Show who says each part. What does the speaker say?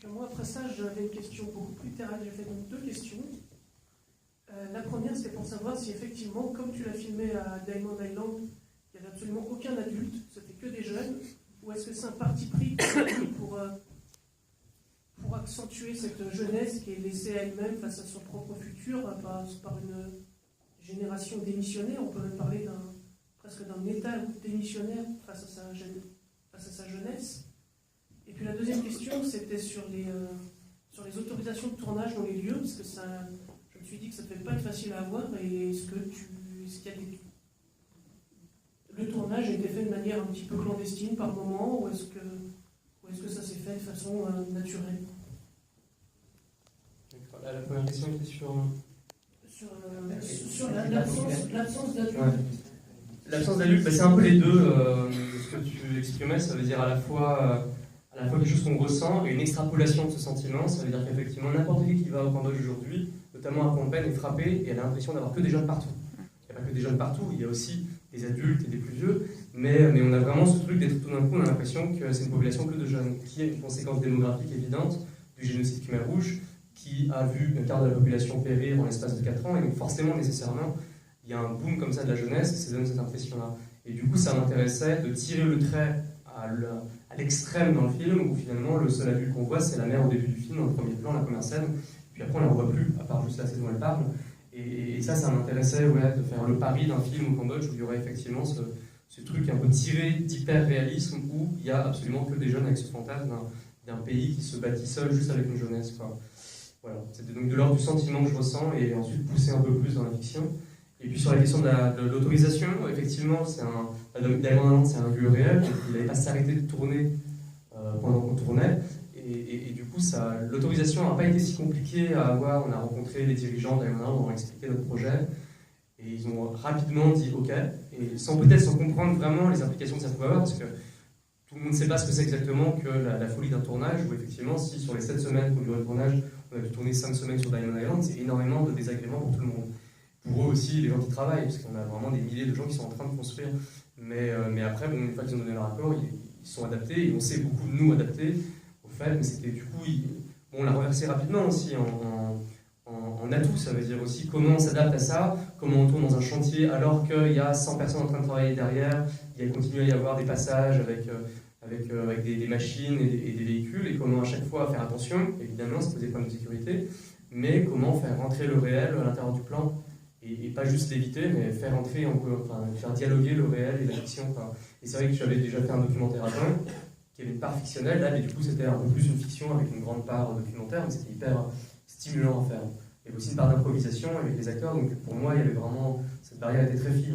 Speaker 1: Donc, moi, après ça, j'avais une question beaucoup plus terrestre. J'ai fait donc 2 questions. La première, c'était pour savoir si effectivement, comme tu l'as filmé à Diamond Island, il n'y avait absolument aucun adulte, c'était que des jeunes, ou est-ce que c'est un parti pris pour accentuer cette jeunesse qui est laissée à elle-même face à son propre futur, par une génération démissionnaire? On peut même parler presque d'un État démissionnaire face à sa jeunesse. Et puis la deuxième question, c'était sur les autorisations de tournage dans les lieux, parce que je me suis dit que ça ne devait pas être facile à avoir, et le tournage a été fait de manière un petit peu clandestine par moment, ou est-ce que ça s'est fait de façon naturelle?
Speaker 2: La première question était sur
Speaker 1: l'absence d'adulte.
Speaker 2: Ouais. L'absence d'adulte, c'est un peu les deux. Ce que tu exprimais, ça veut dire à la fois quelque chose qu'on ressent et une extrapolation de ce sentiment. Ça veut dire qu'effectivement, n'importe qui va au Cambodge aujourd'hui, notamment à Phnom Penh, est frappé et a l'impression d'avoir que des jeunes partout. Il n'y a pas que des jeunes partout, il y a aussi des adultes et des plus vieux, mais on a vraiment ce truc d'être tout d'un coup, on a l'impression que c'est une population que de jeunes, qui est une conséquence démographique évidente du génocide Khmer Rouge, qui a vu un quart de la population périr en l'espace de 4 ans, et donc forcément, nécessairement, il y a un boom comme ça de la jeunesse, et ça donne cette impression-là. Et du coup, ça m'intéressait de tirer le trait à l'extrême dans le film, où finalement, le seul adulte qu'on voit, c'est la mère au début du film, dans le premier plan, la première scène, puis après, on ne la revoit plus, à part juste la scène où elle parle. Et ça m'intéressait de faire le pari d'un film au Cambodge, où il y aurait effectivement ce truc un peu tiré d'hyper-réalisme, où il n'y a absolument que des jeunes avec ce fantasme d'un pays qui se bâtit seul, juste avec une jeunesse, quoi. Voilà. C'était donc de l'ordre du sentiment que je ressens, et ensuite pousser un peu plus dans la fiction. Et puis sur la question de l'autorisation, effectivement, Diamond Island, c'est un lieu réel, donc il n'allait pas s'arrêter de tourner pendant qu'on tournait. Et du coup, l'autorisation n'a pas été si compliquée à avoir. On a rencontré les dirigeants de Diamond Island, on leur a expliqué notre projet, et ils ont rapidement dit OK, et sans comprendre vraiment les implications que ça pouvait avoir, parce que tout le monde ne sait pas ce que c'est exactement que la folie d'un tournage, où effectivement, si sur les 7 semaines pour durer le tournage, on a dû tourner 5 semaines sur Diamond Island, c'est énormément de désagréments pour tout le monde. Pour eux aussi, les gens qui travaillent, parce qu'on a vraiment des milliers de gens qui sont en train de construire. Mais après, une fois qu'ils ont donné leur accord, ils sont adaptés, et on s'est beaucoup, nous, adaptés au fait, mais c'était du coup, on l'a renversé rapidement aussi en atout, ça veut dire aussi comment on s'adapte à ça, comment on tourne dans un chantier alors qu'il y a 100 personnes en train de travailler derrière, il continue à y avoir des passages avec des machines et des véhicules, et comment à chaque fois faire attention, évidemment, ça pose des problèmes de sécurité, mais comment faire rentrer le réel à l'intérieur du plan, et pas juste l'éviter, mais faire entrer, faire dialoguer le réel et la fiction, quoi. Et c'est vrai que j'avais déjà fait un documentaire avant, qui avait une part fictionnelle, là, mais du coup c'était un peu plus une fiction avec une grande part documentaire, mais c'était hyper stimulant à faire. Il y avait aussi une part d'improvisation avec les acteurs, donc pour moi, il y avait vraiment, cette barrière était très fine